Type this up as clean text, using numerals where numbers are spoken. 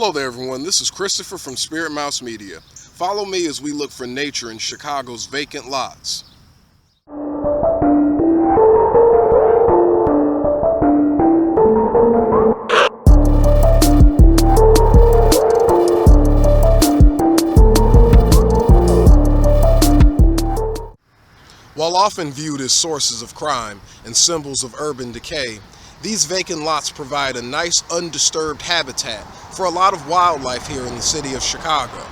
Hello there everyone, this is Christopher from Spirit Mouse Media. Follow me as we look for nature in Chicago's vacant lots. While often viewed as sources of crime and symbols of urban decay, these vacant lots provide a nice undisturbed habitat for a lot of wildlife here in the city of Chicago.